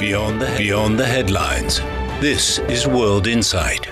Beyond the headlines. This is World Insight.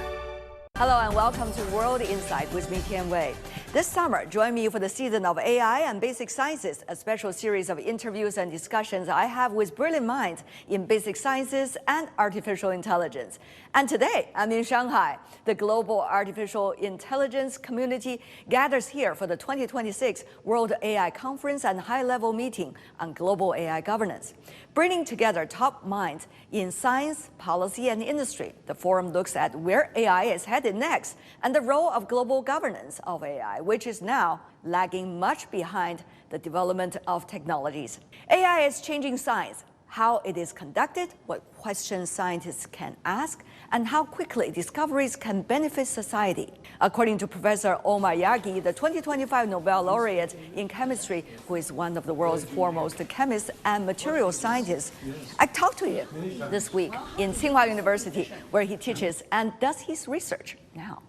Hello and welcome to World Insight with me, Tian Wei. This summer, join me for the season of AI and Basic Sciences, a special series of interviews and discussions I have with brilliant minds in basic sciences and artificial intelligence. And today, I'm in Shanghai. The global artificial intelligence community gathers here for the 2026 World AI Conference and high-level meeting on global AI governance. Bringing together top minds in science, policy, and industry, the forum looks at where AI is headed next and the role of global governance of AI, which is now lagging much behind the development of technologies. AI is changing science, how it is conducted, what questions scientists can ask, and how quickly discoveries can benefit society. According to Professor Omar Yaghi, the 2025 Nobel Laureate in chemistry, who is one of the world's foremost chemists and material scientists, I talked to him this week in Tsinghua University, where he teaches and does his research now.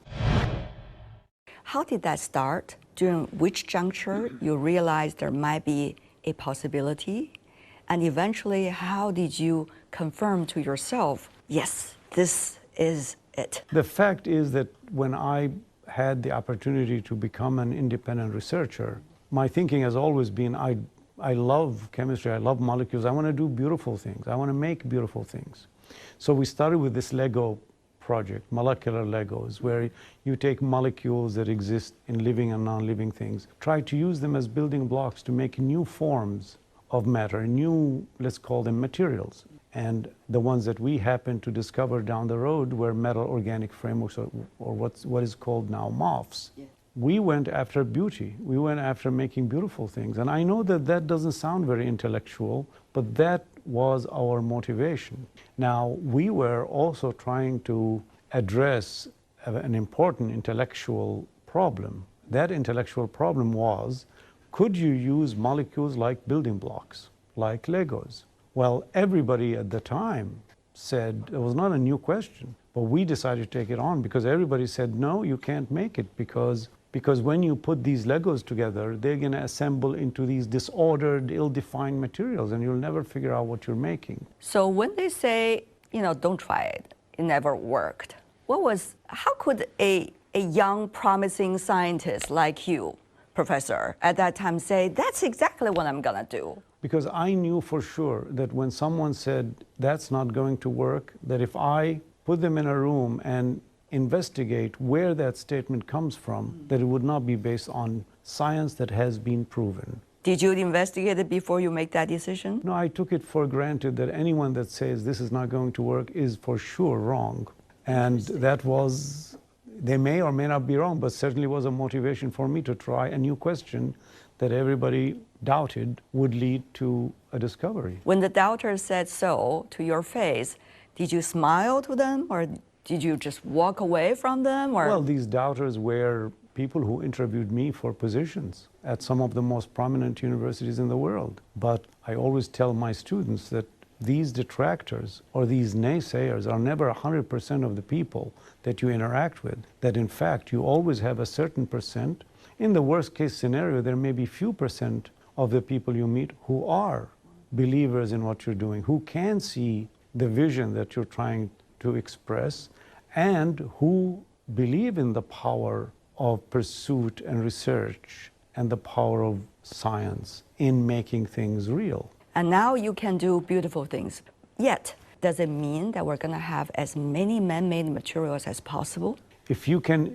How did that start? During which juncture you realized there might be a possibility? And eventually, how did you confirm to yourself, yes, this is it? The fact is that when I had the opportunity to become an independent researcher, my thinking has always been, I love chemistry, I love molecules, I want to do beautiful things, I want to make beautiful things. So we started with this Lego project, molecular Legos, where you take molecules that exist in living and non-living things, try to use them as building blocks to make new forms of matter, new, let's call them materials. And the ones that we happened to discover down the road were metal organic frameworks, or what is called now MOFs. Yeah. We went after beauty. We went after making beautiful things. And I know that that doesn't sound very intellectual, but that was our motivation. Now, we were also trying to address an important intellectual problem. That intellectual problem was, could you use molecules like building blocks, like Legos? Well, everybody at the time said, it was not a new question, but we decided to take it on because everybody said, no, you can't make it because when you put these Legos together, they're going to assemble into these disordered, ill-defined materials, and you'll never figure out what you're making. So when they say, don't try it, it never worked, how could a young, promising scientist like you, Professor, at that time say, that's exactly what I'm going to do? Because I knew for sure that when someone said, that's not going to work, that if I put them in a room and investigate where that statement comes from, that it would not be based on science that has been proven. Did you investigate it before you make that decision? No, I took it for granted that anyone that says this is not going to work is for sure wrong. And that was, they may or may not be wrong, but certainly was a motivation for me to try a new question that everybody doubted would lead to a discovery. When the doubters said so to your face, did you smile to them or did you just walk away from them? Or? Well, these doubters were people who interviewed me for positions at some of the most prominent universities in the world. But I always tell my students that these detractors or these naysayers are never 100% of the people that you interact with, that in fact you always have a certain percent. In the worst case scenario, there may be few percent of the people you meet who are believers in what you're doing, who can see the vision that you're trying to express, and who believe in the power of pursuit and research and the power of science in making things real. And now you can do beautiful things. Yet, does it mean that we're going to have as many man-made materials as possible? If you can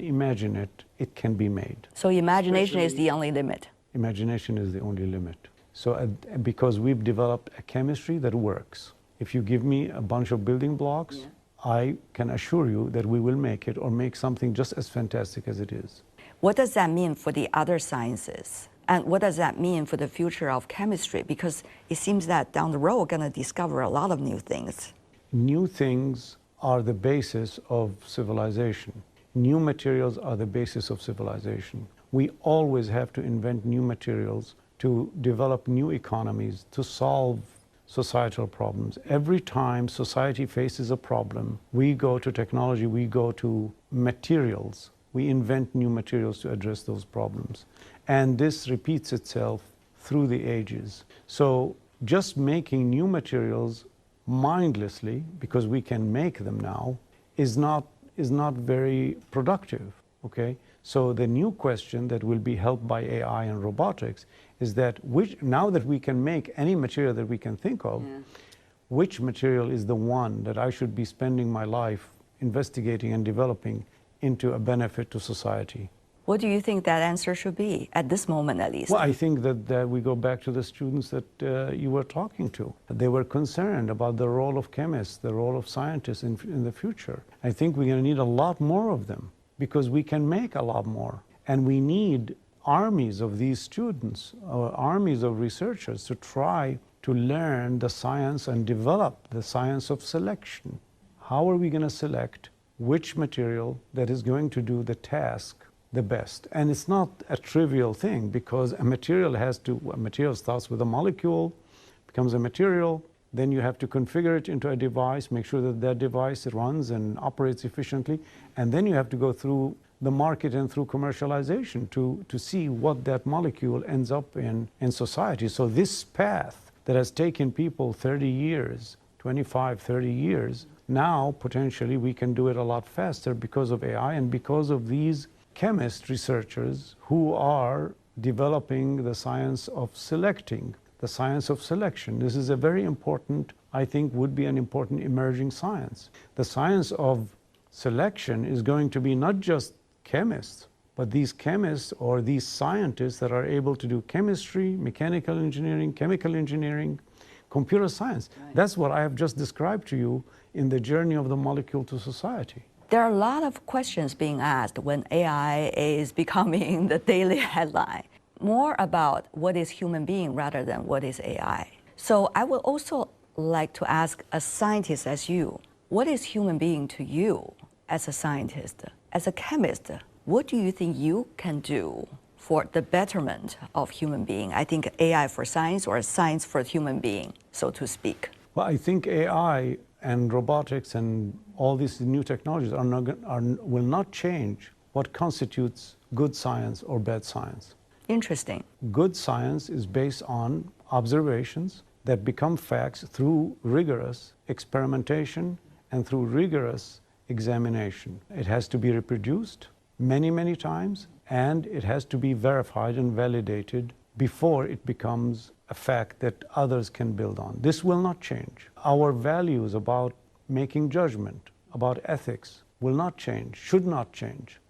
imagine it, it can be made. So imagination is the only limit? Imagination is the only limit. So because we've developed a chemistry that works. If you give me a bunch of building blocks, yeah, I can assure you that we will make it or make something just as fantastic as it is. What does that mean for the other sciences? And what does that mean for the future of chemistry? Because it seems that down the road we're going to discover a lot of new things. New things are the basis of civilization. New materials are the basis of civilization. We always have to invent new materials to develop new economies, to solve societal problems. Every time society faces a problem, we go to technology, we go to materials. We invent new materials to address those problems. And this repeats itself through the ages. So just making new materials mindlessly, because we can make them now, is not very productive, okay? So the new question that will be helped by AI and robotics is that now that we can make any material that we can think of, which material is the one that I should be spending my life investigating and developing into a benefit to society? What do you think that answer should be, at this moment at least? Well, I think that we go back to the students that you were talking to. They were concerned about the role of chemists, the role of scientists in the future. I think we're going to need a lot more of them because we can make a lot more. And we need armies of these students, armies of researchers to try to learn the science and develop the science of selection. How are we going to select which material that is going to do the task the best? And it's not a trivial thing, because a material starts with a molecule, becomes a material, then you have to configure it into a device, make sure that that device runs and operates efficiently, and then you have to go through the market and through commercialization to see what that molecule ends up in society. So this path that has taken people 30 years, 25, 30 years, now potentially we can do it a lot faster because of AI and because of these chemist researchers who are developing the science of selecting, the science of selection. This is a very important, I think, would be an important emerging science. The science of selection is going to be not just chemists, but these chemists or these scientists that are able to do chemistry, mechanical engineering, chemical engineering, computer science. Right. That's what I have just described to you in the journey of the molecule to society. There are a lot of questions being asked when AI is becoming the daily headline, more about what is human being rather than what is AI. So I would also like to ask a scientist as you, what is human being to you as a scientist, as a chemist? What do you think you can do for the betterment of human being? I think AI for science or science for human being, so to speak. Well, I think AI and robotics and all these new technologies will not change what constitutes good science or bad science. Interesting. Good science is based on observations that become facts through rigorous experimentation and through rigorous examination. It has to be reproduced many, many times, and it has to be verified and validated before it becomes a fact that others can build on. This will not change. Our values about making judgment, about ethics, will not change, should not change.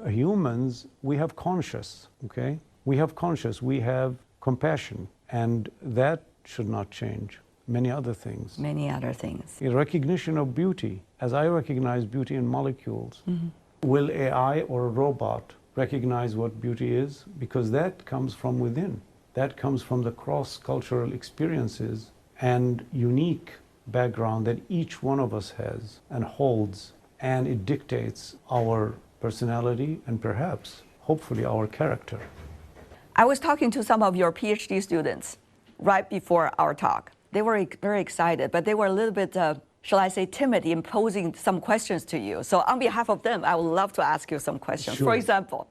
Humans, we have conscience, okay? We have conscience, we have compassion, and that should not change. Many other things. Many other things. A recognition of beauty, as I recognize beauty in molecules. Will AI or a robot recognize what beauty is? Because that comes from within. That comes from the cross-cultural experiences and unique background that each one of us has and holds, and it dictates our personality and perhaps, hopefully, our character. I was talking to some of your PhD students right before our talk. They were very excited, but they were a little bit, shall I say, timid in posing some questions to you. So on behalf of them, I would love to ask you some questions. Sure. For example,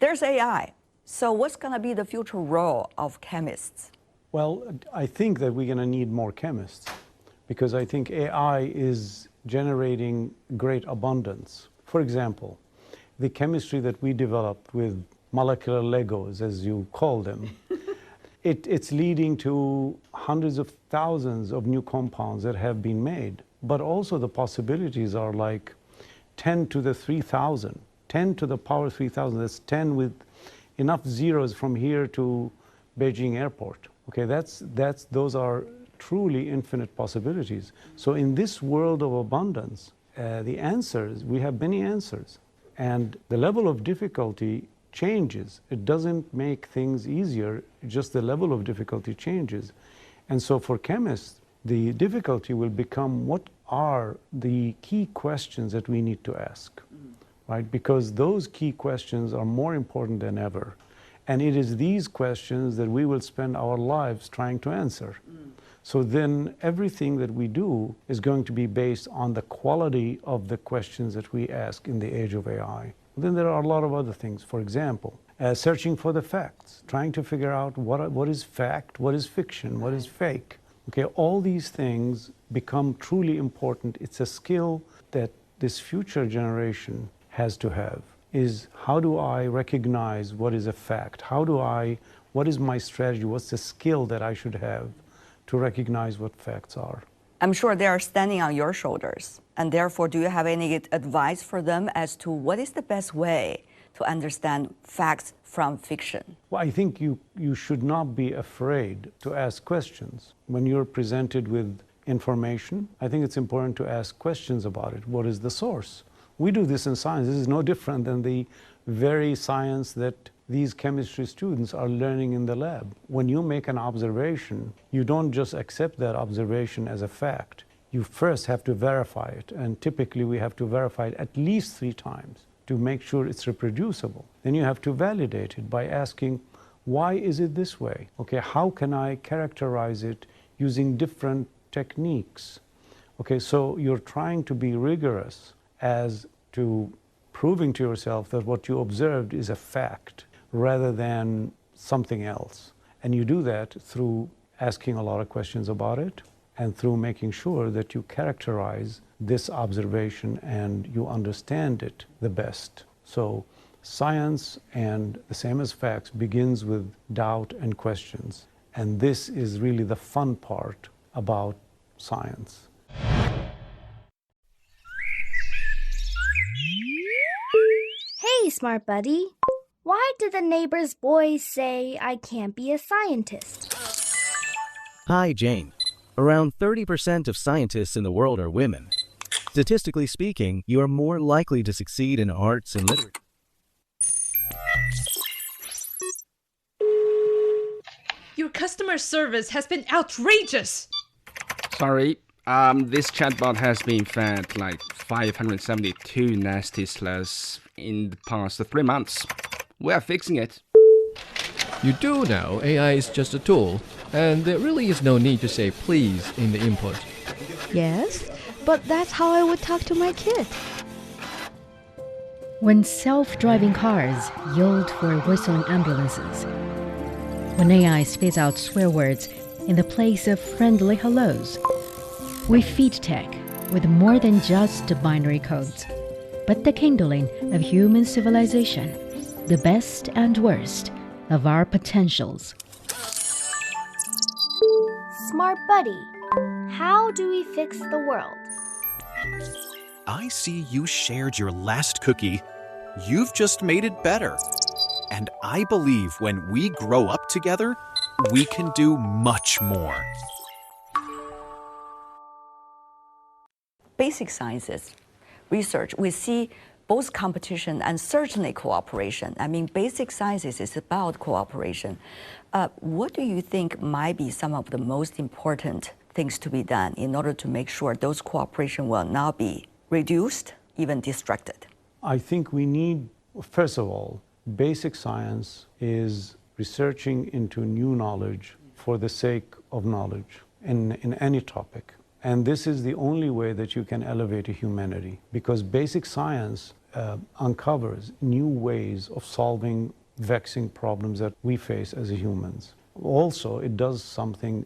there's AI. So what's going to be the future role of chemists? Well, I think that we're going to need more chemists because I think AI is generating great abundance. For example, the chemistry that we developed with molecular Legos, as you call them, it's leading to hundreds of thousands of new compounds that have been made. But also the possibilities are like 10 to the 3,000, 10 to the power 3,000. That's 10 with enough zeros from here to Beijing airport. Okay, those are truly infinite possibilities. So in this world of abundance, the answers, we have many answers. And the level of difficulty changes. It doesn't make things easier, just the level of difficulty changes. And so for chemists, the difficulty will become what are the key questions that we need to ask, right? Because those key questions are more important than ever. And it is these questions that we will spend our lives trying to answer. So then everything that we do is going to be based on the quality of the questions that we ask in the age of AI. Then there are a lot of other things. For example, searching for the facts, trying to figure out what is fact, what is fiction, what is fake. Okay, all these things become truly important. It's a skill that this future generation has to have, is how do I recognize what is a fact? What is my strategy? What's the skill that I should have to recognize what facts are? I'm sure they are standing on your shoulders. And therefore, do you have any advice for them as to what is the best way to understand facts from fiction? Well, I think you should not be afraid to ask questions. When you're presented with information, I think it's important to ask questions about it. What is the source? We do this in science. This is no different than the very science that these chemistry students are learning in the lab. When you make an observation, you don't just accept that observation as a fact. You first have to verify it, and typically we have to verify it at least 3 times to make sure it's reproducible. Then you have to validate it by asking, why is it this way? Okay, how can I characterize it using different techniques? Okay, so you're trying to be rigorous as to proving to yourself that what you observed is a fact rather than something else. And you do that through asking a lot of questions about it and through making sure that you characterize this observation and you understand it the best. So science, and the same as facts, begins with doubt and questions. And this is really the fun part about science. Hey, smart buddy. Why do the neighbor's boys say I can't be a scientist? Hi, Jane. Around 30% of scientists in the world are women. Statistically speaking, you are more likely to succeed in arts and literature. Your customer service has been outrageous! Sorry, this chatbot has been fed like 572 nasty slurs in the past 3 months. We are fixing it. You do know AI is just a tool, and there really is no need to say please in the input. Yes, but that's how I would talk to my kid. When self-driving cars yelled for whistling ambulances. When AI spits out swear words in the place of friendly hellos. We feed tech with more than just binary codes, but the kindling of human civilization, the best and worst of our potentials. Smart buddy, how do we fix the world? I see you shared your last cookie. You've just made it better. And I believe when we grow up together, we can do much more. Basic sciences, research, we see both competition and certainly cooperation. I mean, basic sciences is about cooperation. What do you think might be some of the most important things to be done in order to make sure those cooperation will not be reduced, even distracted? I think we need, first of all, basic science is researching into new knowledge for the sake of knowledge in any topic. And this is the only way that you can elevate a humanity, because basic science uncovers new ways of solving vexing problems that we face as humans. Also, it does something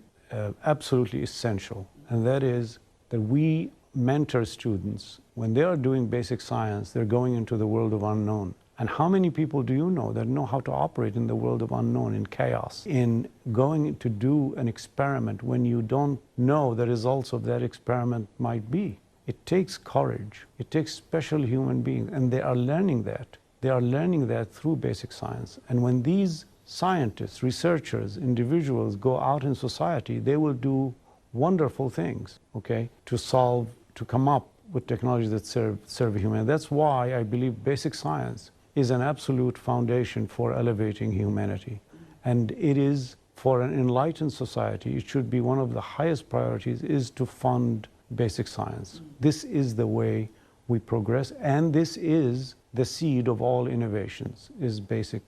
absolutely essential, and that is that we mentor students. When they are doing basic science, they're going into the world of unknown. And how many people do you know that know how to operate in the world of unknown, in chaos, in going to do an experiment when you don't know the results of that experiment might be? It takes courage. It takes special human beings, and they are learning that. They are learning that through basic science. And when these scientists, researchers, individuals go out in society, they will do wonderful things, okay, to come up with technologies that serve humanity. That's why I believe basic science is an absolute foundation for elevating humanity. And it is, for an enlightened society, it should be one of the highest priorities is to fund basic science. This is the way we progress, and this is the seed of all innovations, is basic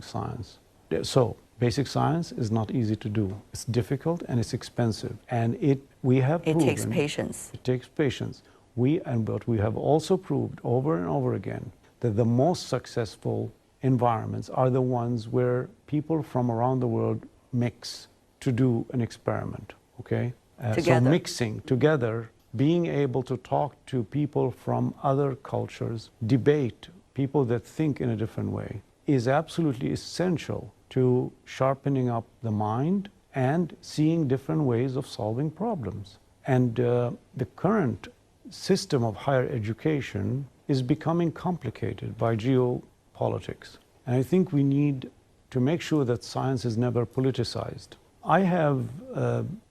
science. So, basic science is not easy to do. It's difficult and it's expensive. And we have proven, it takes patience. It takes patience. But we have also proved over and over again that the most successful environments are the ones where people from around the world mix to do an experiment, okay? So mixing together, being able to talk to people from other cultures, debate, people that think in a different way, is absolutely essential to sharpening up the mind and seeing different ways of solving problems. And the current system of higher education is becoming complicated by geopolitics. And I think we need to make sure that science is never politicized. I have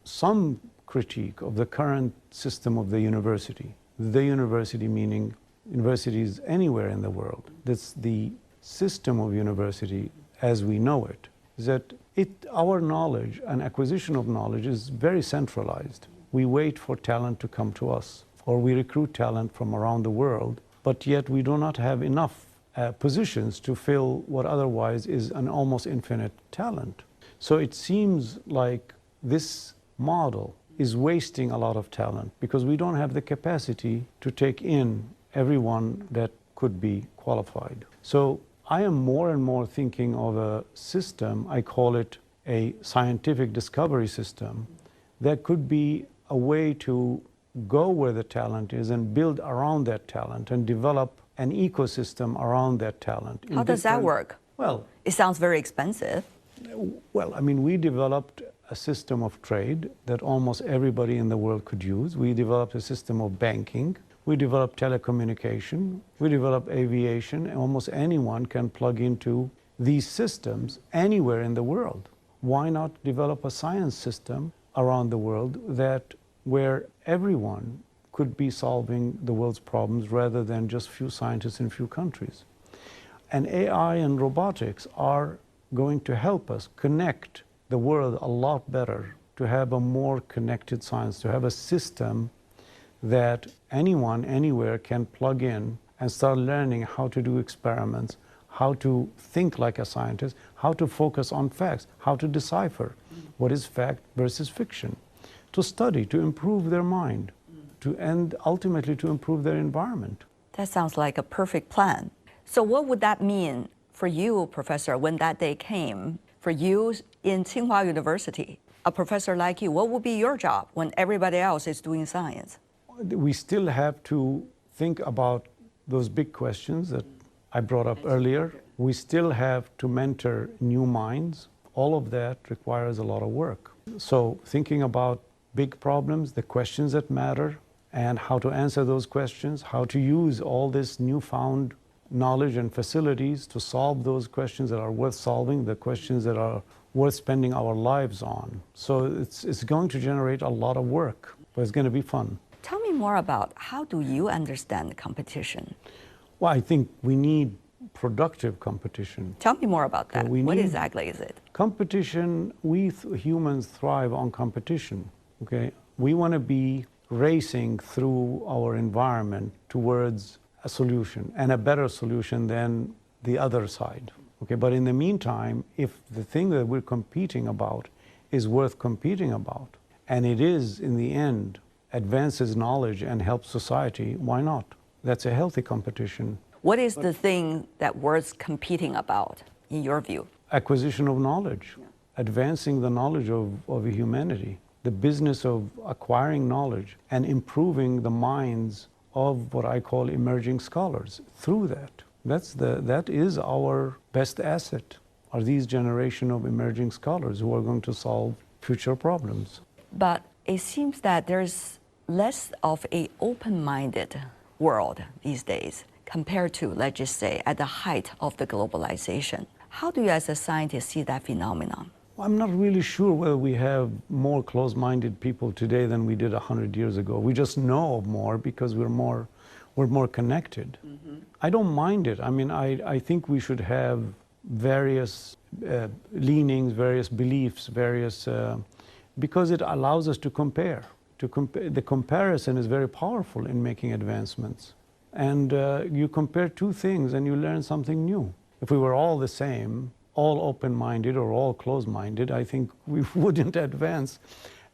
some critique of the current system of the university. The university meaning universities anywhere in the world. That's the system of university as we know it, is that our knowledge and acquisition of knowledge is very centralized. We wait for talent to come to us, or we recruit talent from around the world, but yet we do not have enough positions to fill what otherwise is an almost infinite talent. So it seems like this model is wasting a lot of talent because we don't have the capacity to take in everyone that could be qualified. So I am more and more thinking of a system, I call it a scientific discovery system, that could be a way to go where the talent is and build around that talent and develop an ecosystem around that talent. How does that work? Well, it sounds very expensive. Well, I mean, we developed a system of trade that almost everybody in the world could use. We developed a system of banking. We developed telecommunication. We developed aviation. And almost anyone can plug into these systems anywhere in the world. Why not develop a science system around the world where everyone could be solving the world's problems rather than just few scientists in few countries? And AI and robotics are going to help us connect the world a lot better, to have a more connected science, to have a system that anyone, anywhere can plug in and start learning how to do experiments, how to think like a scientist, how to focus on facts, how to decipher what is fact versus fiction, to study, to improve their mind, and ultimately to improve their environment. That sounds like a perfect plan. So what would that mean for you, Professor, when that day came? For you in Tsinghua University, a professor like you, what would be your job when everybody else is doing science? We still have to think about those big questions that I brought up earlier. We still have to mentor new minds. All of that requires a lot of work. So thinking about big problems, the questions that matter, and how to answer those questions, how to use all this newfound knowledge and facilities to solve those questions that are worth solving, the questions that are worth spending our lives on. So it's going to generate a lot of work, but it's going to be fun. Tell me more about how do you understand competition? Well, I think we need productive competition. Tell me more about that. What exactly is it? Competition, we humans thrive on competition, okay? We want to be racing through our environment towards a solution, and a better solution than the other side. Okay, but in the meantime, if the thing that we're competing about is worth competing about, and it is, in the end, advances knowledge and helps society, why not? That's a healthy competition. What is the thing that worth competing about, in your view? Acquisition of knowledge, advancing the knowledge of humanity, the business of acquiring knowledge and improving the minds of what I call emerging scholars through that. That is our best asset, are these generation of emerging scholars who are going to solve future problems. But it seems that there's less of an open-minded world these days compared to, let's just say, at the height of the globalization. How do you as a scientist see that phenomenon? I'm not really sure whether we have more closed-minded people today than we did 100 years ago. We just know more because we're more connected. Mm-hmm. I don't mind it. I mean, I think we should have various leanings, various beliefs, because it allows us to compare. The comparison is very powerful in making advancements. And you compare two things and you learn something new. If we were all the same, all open-minded or all closed-minded, I think we wouldn't advance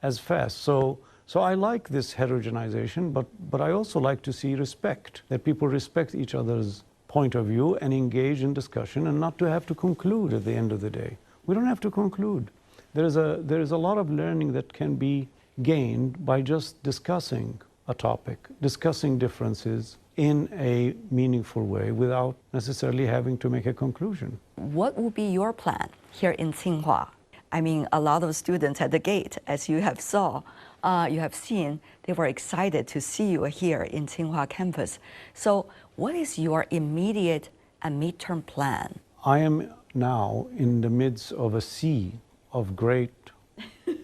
as fast. So I like this heterogenization, but I also like to see respect, that people respect each other's point of view and engage in discussion and not to have to conclude at the end of the day. We don't have to conclude. There is a lot of learning that can be gained by just discussing a topic, discussing differences in a meaningful way without necessarily having to make a conclusion. What would be your plan here in Tsinghua? I mean, a lot of students at the gate, as you have seen, they were excited to see you here in Tsinghua campus. So what is your immediate and midterm plan? I am now in the midst of a sea of great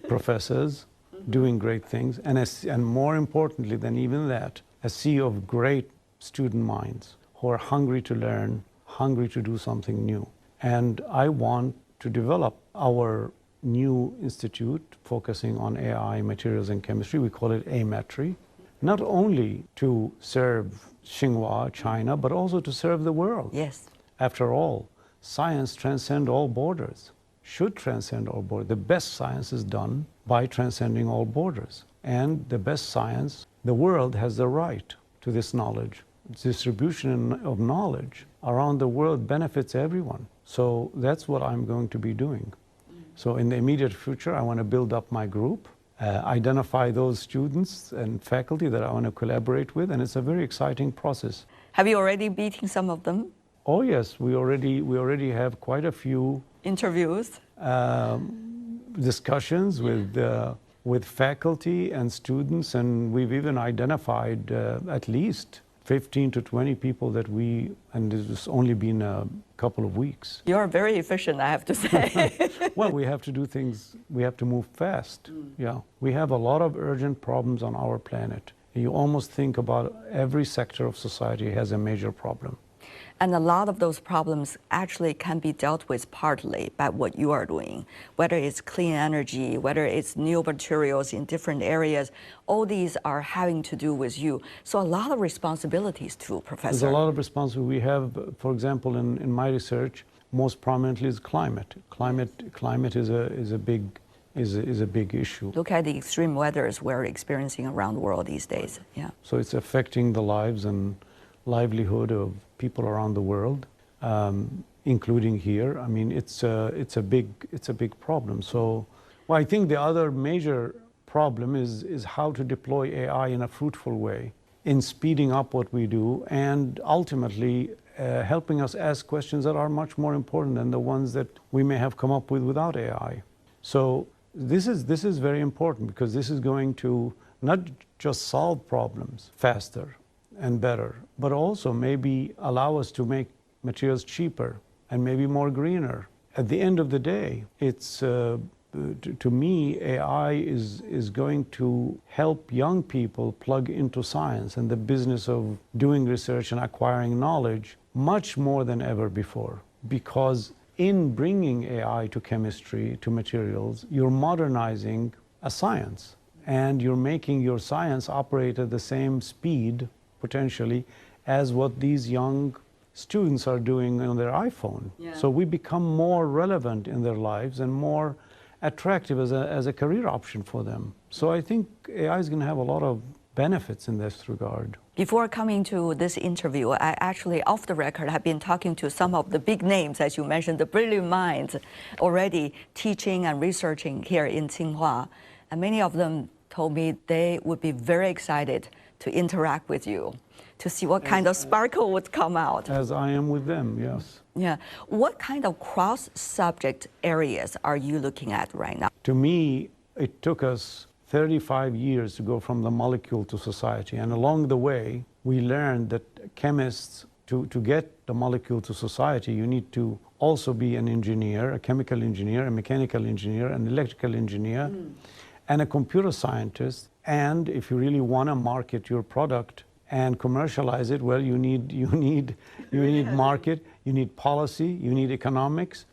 professors doing great things, and more importantly than even that, a sea of great student minds who are hungry to learn, hungry to do something new. And I want to develop our new institute focusing on AI, materials, and chemistry. We call it AMETRI, not only to serve Tsinghua, China, but also to serve the world. Yes. After all, science transcends all borders, should transcend all borders. The best science is done by transcending all borders. And the best science, the world has the right to this knowledge. Distribution of knowledge around the world benefits everyone. So that's what I'm going to be doing. So in the immediate future, I want to build up my group, identify those students and faculty that I want to collaborate with, and it's a very exciting process. Have you already beaten some of them? Oh yes, we already have quite a few interviews, discussions with faculty and students, and we've even identified at least 15 to 20 people that and it's only been a couple of weeks. You're very efficient, I have to say. Well, we have to do things, we have to move fast. Yeah, we have a lot of urgent problems on our planet. You almost think about every sector of society has a major problem. And a lot of those problems actually can be dealt with partly by what you are doing, whether it's clean energy, whether it's new materials in different areas. All these are having to do with you. So a lot of responsibilities too, Professor. There's a lot of responsibility. We have, for example, in my research, most prominently is climate. Climate is a big issue. Look at the extreme weathers we're experiencing around the world these days. Yeah. So it's affecting the lives and livelihood of people around the world, including here. I mean, it's a big problem. So, well, I think the other major problem is how to deploy AI in a fruitful way, in speeding up what we do, and ultimately helping us ask questions that are much more important than the ones that we may have come up with without AI. So this is very important, because this is going to not just solve problems faster and better, but also maybe allow us to make materials cheaper and maybe more greener. At the end of the day, it's to me, AI is going to help young people plug into science and the business of doing research and acquiring knowledge much more than ever before. Because in bringing AI to chemistry, to materials, you're modernizing a science, and you're making your science operate at the same speed potentially as what these young students are doing on their iPhone. Yeah. So we become more relevant in their lives and more attractive as a career option for them. So I think AI is going to have a lot of benefits in this regard. Before coming to this interview, I actually, off the record, have been talking to some of the big names, as you mentioned, the brilliant minds already teaching and researching here in Tsinghua. And many of them told me they would be very excited to interact with you, to see what kind of sparkle would come out. As I am with them, yes. Yeah. What kind of cross-subject areas are you looking at right now? To me, it took us 35 years to go from the molecule to society. And along the way, we learned that chemists, to get the molecule to society, you need to also be an engineer, a chemical engineer, a mechanical engineer, an electrical engineer, and a computer scientist. And if you really want to market your product and commercialize it, well, you need market, you need policy, you need economics,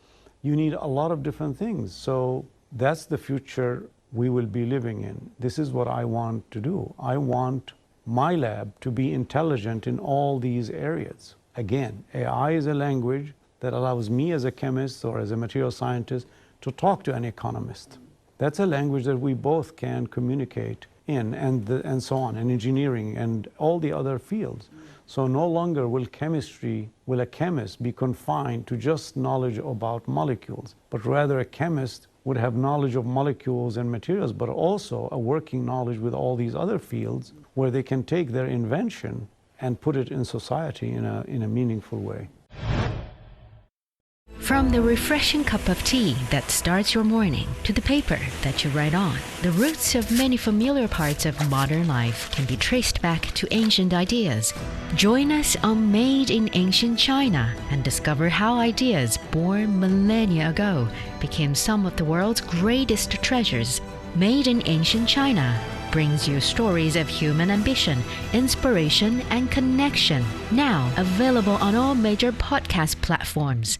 you need a lot of different things. So that's the future we will be living in. This is what I want to do. I want my lab to be intelligent in all these areas. Again, AI is a language that allows me as a chemist or as a material scientist to talk to an economist. That's a language that we both can communicate in, and so on, and engineering and all the other fields. So no longer will a chemist be confined to just knowledge about molecules, but rather a chemist would have knowledge of molecules and materials, but also a working knowledge with all these other fields where they can take their invention and put it in society in a meaningful way. From the refreshing cup of tea that starts your morning to the paper that you write on, the roots of many familiar parts of modern life can be traced back to ancient ideas. Join us on Made in Ancient China and discover how ideas born millennia ago became some of the world's greatest treasures. Made in Ancient China brings you stories of human ambition, inspiration, and connection. Now available on all major podcast platforms.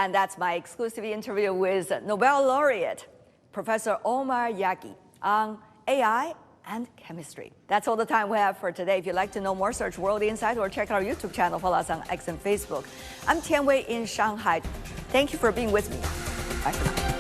And that's my exclusive interview with Nobel Laureate, Professor Omar Yaghi, on AI and chemistry. That's all the time we have for today. If you'd like to know more, search World Insight or check out our YouTube channel. Follow us on X and Facebook. I'm Tian Wei in Shanghai. Thank you for being with me. Bye for now.